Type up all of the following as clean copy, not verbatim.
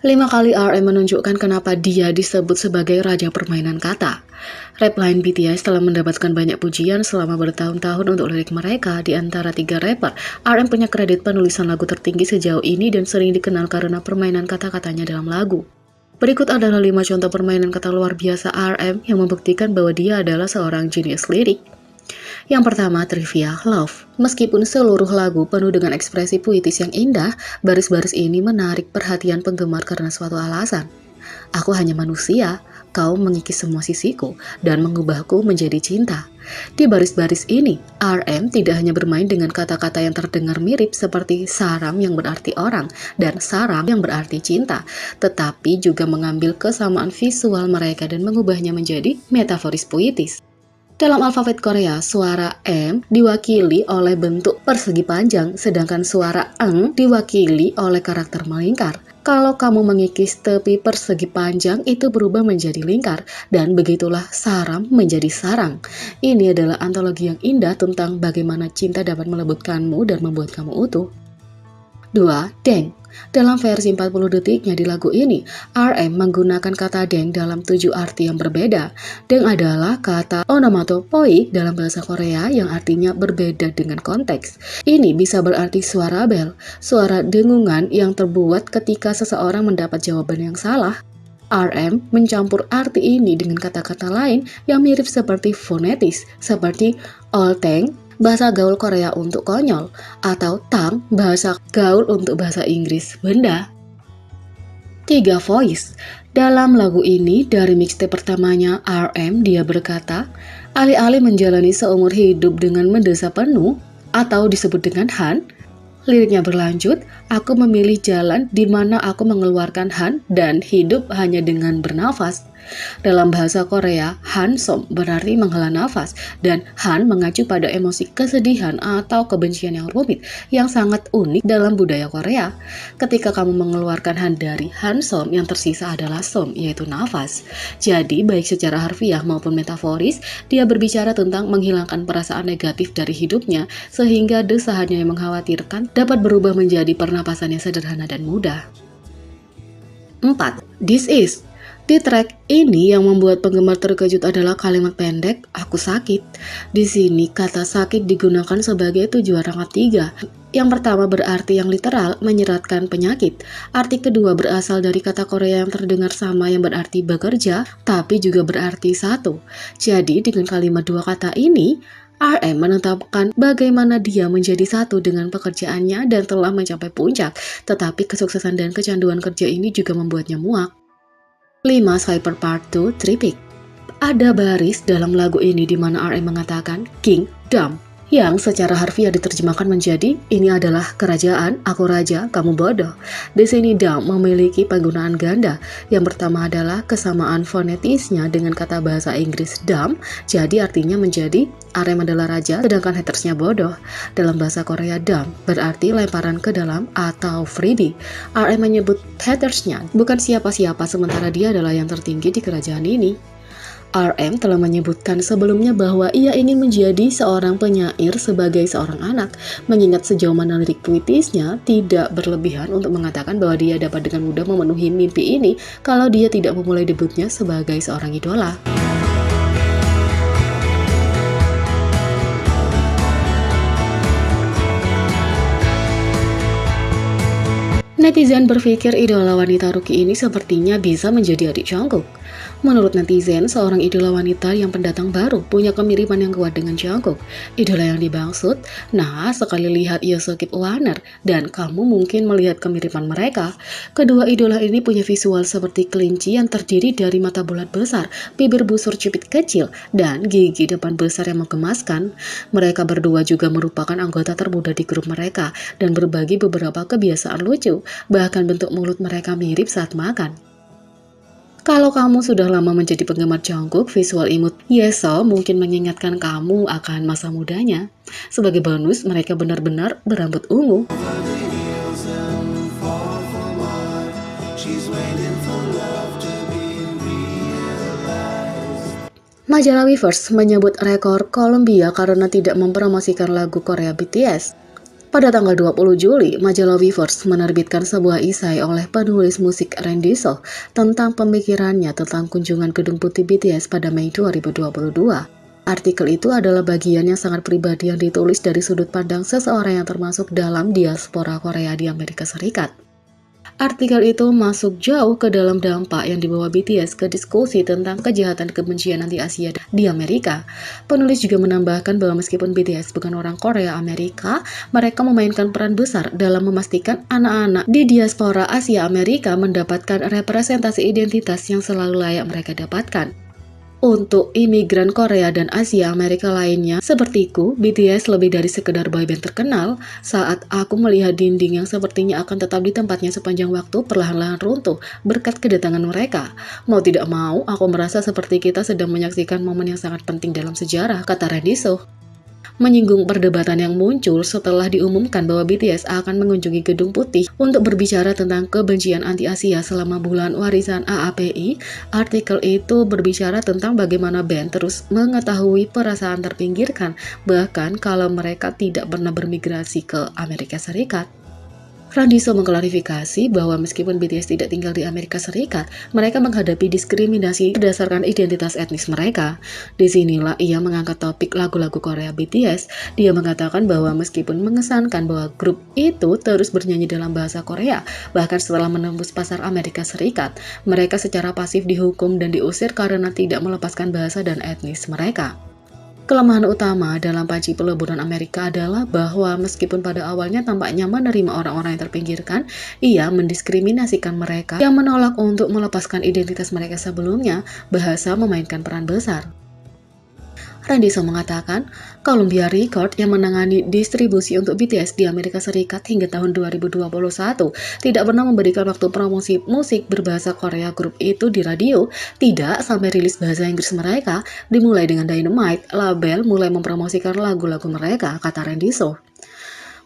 5 kali RM menunjukkan kenapa dia disebut sebagai raja permainan kata. Rap lain BTS telah mendapatkan banyak pujian selama bertahun-tahun untuk lirik mereka. Di antara 3 rapper, RM punya kredit penulisan lagu tertinggi sejauh ini dan sering dikenal karena permainan kata-katanya dalam lagu. Berikut adalah 5 contoh permainan kata luar biasa RM yang membuktikan bahwa dia adalah seorang jenius lirik. Yang pertama, trivia love. Meskipun seluruh lagu penuh dengan ekspresi puitis yang indah, baris-baris ini menarik perhatian penggemar karena suatu alasan. Aku hanya manusia, kau mengikis semua sisiku, dan mengubahku menjadi cinta. Di baris-baris ini, RM tidak hanya bermain dengan kata-kata yang terdengar mirip seperti saram yang berarti orang, dan sarang yang berarti cinta, tetapi juga mengambil kesamaan visual mereka dan mengubahnya menjadi metaforis puitis. Dalam alfabet Korea, suara M diwakili oleh bentuk persegi panjang, sedangkan suara eng diwakili oleh karakter melingkar. Kalau kamu mengikis tepi persegi panjang, itu berubah menjadi lingkar, dan begitulah saram menjadi sarang. Ini adalah antologi yang indah tentang bagaimana cinta dapat melembutkanmu dan membuat kamu utuh. 2. Deng. Dalam versi 40 detiknya di lagu ini, RM menggunakan kata deng dalam 7 arti yang berbeda. Deng adalah kata onomatopoeik dalam bahasa Korea yang artinya berbeda dengan konteks. Ini bisa berarti suara bel, suara dengungan yang terbuat ketika seseorang mendapat jawaban yang salah. RM mencampur arti ini dengan kata-kata lain yang mirip seperti fonetis, seperti olteng, bahasa gaul Korea untuk konyol, atau tang, bahasa gaul untuk bahasa Inggris benda. 3. Voice. Dalam lagu ini, dari mixtape pertamanya RM, dia berkata, alih-alih menjalani seumur hidup dengan mendesa penuh, atau disebut dengan Han, liriknya berlanjut, aku memilih jalan di mana aku mengeluarkan Han dan hidup hanya dengan bernafas. Dalam bahasa Korea, hansom berarti menghela nafas, dan Han mengacu pada emosi kesedihan atau kebencian yang rumit, yang sangat unik dalam budaya Korea. Ketika kamu mengeluarkan Han dari hansom, yang tersisa adalah som, yaitu nafas. Jadi, baik secara harfiah maupun metaforis, dia berbicara tentang menghilangkan perasaan negatif dari hidupnya, sehingga desahannya yang mengkhawatirkan dapat berubah menjadi pernapasan yang sederhana dan mudah. 4. This is. Di track ini yang membuat penggemar terkejut adalah kalimat pendek, aku sakit. Di sini kata sakit digunakan sebagai tujuan rangkap 3. Yang pertama berarti yang literal, menyeratkan penyakit. Arti kedua berasal dari kata Korea yang terdengar sama yang berarti bekerja, tapi juga berarti satu. Jadi dengan kalimat dua kata ini, RM menetapkan bagaimana dia menjadi satu dengan pekerjaannya dan telah mencapai puncak, tetapi kesuksesan dan kecanduan kerja ini juga membuatnya muak. 5. Cypher Part 2 Tripik. Ada baris dalam lagu ini di mana RM mengatakan King Dam, yang secara harfiah diterjemahkan menjadi ini adalah kerajaan, aku raja, kamu bodoh. Di sini Dam memiliki penggunaan ganda. Yang pertama adalah kesamaan fonetisnya dengan kata bahasa Inggris dam, jadi artinya menjadi RM adalah raja, sedangkan hatersnya bodoh. Dalam bahasa Korea dam berarti lemparan ke dalam atau freebie. RM menyebut hatersnya bukan siapa-siapa, sementara dia adalah yang tertinggi di kerajaan ini. RM telah menyebutkan sebelumnya bahwa ia ingin menjadi seorang penyair sebagai seorang anak, mengingat sejauh mana lirik puitisnya tidak berlebihan untuk mengatakan bahwa dia dapat dengan mudah memenuhi mimpi ini kalau dia tidak memulai debutnya sebagai seorang idola. Netizen berpikir idola wanita rookie ini sepertinya bisa menjadi adik Jungkook. Menurut netizen, seorang idola wanita yang pendatang baru punya kemiripan yang kuat dengan Jungkook. Idola yang dimaksud, nah sekali lihat Yeosukip Warner, dan kamu mungkin melihat kemiripan mereka. Kedua idola ini punya visual seperti kelinci yang terdiri dari mata bulat besar, bibir busur cupit kecil, dan gigi depan besar yang menggemaskan. Mereka berdua juga merupakan anggota termuda di grup mereka, dan berbagi beberapa kebiasaan lucu, bahkan bentuk mulut mereka mirip saat makan. Kalau kamu sudah lama menjadi penggemar Jungkook, visual imut Yeso mungkin mengingatkan kamu akan masa mudanya. Sebagai bonus, mereka benar-benar berambut ungu. Majalah Weverse menyebut rekor Columbia karena tidak mempromosikan lagu Korea BTS. Pada tanggal 20 Juli, majalah Weverse menerbitkan sebuah isai oleh penulis musik Randy So tentang pemikirannya tentang kunjungan Gedung Putih BTS pada Mei 2022. Artikel itu adalah bagian yang sangat pribadi yang ditulis dari sudut pandang seseorang yang termasuk dalam diaspora Korea di Amerika Serikat. Artikel itu masuk jauh ke dalam dampak yang dibawa BTS ke diskusi tentang kejahatan kebencian anti-Asia di Amerika. Penulis juga menambahkan bahwa meskipun BTS bukan orang Korea Amerika, mereka memainkan peran besar dalam memastikan anak-anak di diaspora Asia Amerika mendapatkan representasi identitas yang selalu layak mereka dapatkan. Untuk imigran Korea dan Asia Amerika lainnya, sepertiku, BTS lebih dari sekedar boyband terkenal. Saat aku melihat dinding yang sepertinya akan tetap di tempatnya sepanjang waktu perlahan-lahan runtuh berkat kedatangan mereka. Mau tidak mau, aku merasa seperti kita sedang menyaksikan momen yang sangat penting dalam sejarah, kata Randy So. Menyinggung perdebatan yang muncul setelah diumumkan bahwa BTS akan mengunjungi Gedung Putih untuk berbicara tentang kebencian anti-Asia selama bulan warisan AAPI. Artikel itu berbicara tentang bagaimana band terus mengetahui perasaan terpinggirkan, bahkan kalau mereka tidak pernah bermigrasi ke Amerika Serikat. Randy So mengklarifikasi bahwa meskipun BTS tidak tinggal di Amerika Serikat, mereka menghadapi diskriminasi berdasarkan identitas etnis mereka. Disinilah ia mengangkat topik lagu-lagu Korea BTS. Dia mengatakan bahwa meskipun mengesankan bahwa grup itu terus bernyanyi dalam bahasa Korea, bahkan setelah menembus pasar Amerika Serikat, mereka secara pasif dihukum dan diusir karena tidak melepaskan bahasa dan etnis mereka. Kelemahan utama dalam panci peleburan Amerika adalah bahwa meskipun pada awalnya tampaknya menerima orang-orang yang terpinggirkan, ia mendiskriminasikan mereka yang menolak untuk melepaskan identitas mereka sebelumnya. Bahasa memainkan peran besar. Randy So mengatakan, Columbia Record yang menangani distribusi untuk BTS di Amerika Serikat hingga tahun 2021 tidak pernah memberikan waktu promosi musik berbahasa Korea grup itu di radio. Tidak sampai rilis bahasa Inggris mereka, dimulai dengan Dynamite, label mulai mempromosikan lagu-lagu mereka, kata Randy So.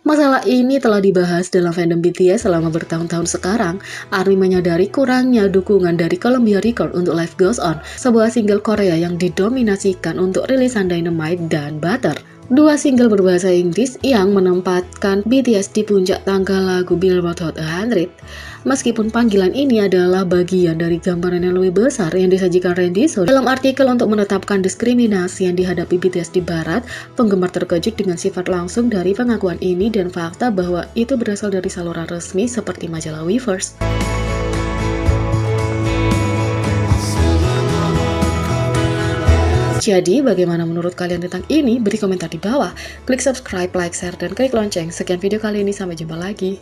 Masalah ini telah dibahas dalam fandom BTS selama bertahun-tahun sekarang. ARMY menyadari kurangnya dukungan dari Columbia Record untuk Life Goes On, sebuah single Korea yang didominasikan untuk rilisan Dynamite dan Butter. Dua single berbahasa Inggris yang menempatkan BTS di puncak tangga lagu Billboard Hot 100. Meskipun panggilan ini adalah bagian dari gambaran yang lebih besar yang disajikan Randy So dalam artikel untuk menetapkan diskriminasi yang dihadapi BTS di Barat, penggemar terkejut dengan sifat langsung dari pengakuan ini dan fakta bahwa itu berasal dari saluran resmi seperti majalah Weverse. Jadi, bagaimana menurut kalian tentang ini? Beri komentar di bawah. Klik subscribe, like, share, dan klik lonceng. Sekian video kali ini, sampai jumpa lagi.